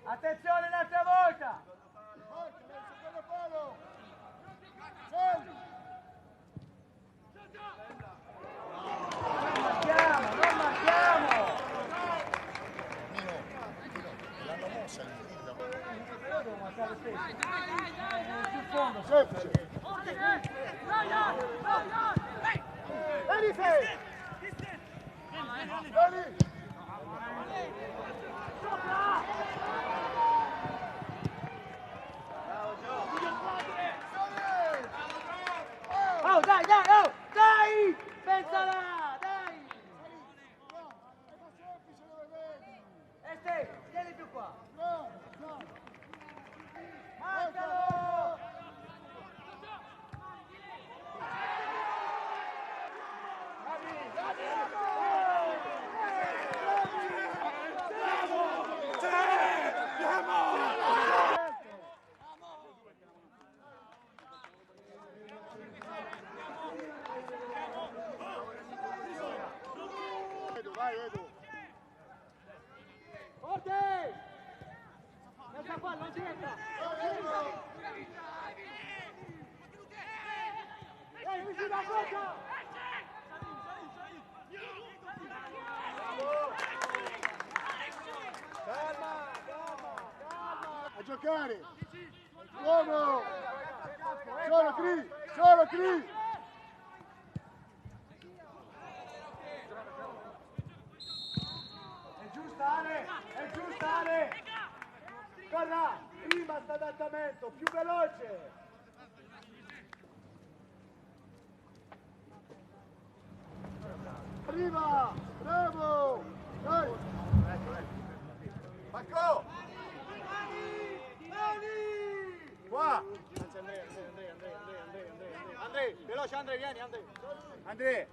Attenzione un'altra volta! Non marchiamo! L'hanno mossa lì. Devo marcare stesso. Sul fondo, semplice. Vieni sei! Vieni! Oh, dai, dai, oh, dai! Pensala, dai! Este, vieni più qua. Marcalo! Vai Edu! Forte! Questa qua non c'entra! Ehi, vicino a bocca! Calma, calma, calma! A giocare! Uomo! Solo Cri! Solo Cri! È giusta Ale! Corra! Prima sta adattamento, più veloce! Arriva! Bravo! Dai! Marco! Qua! Andrea, veloce Andrea, vieni Andrea! Andrea!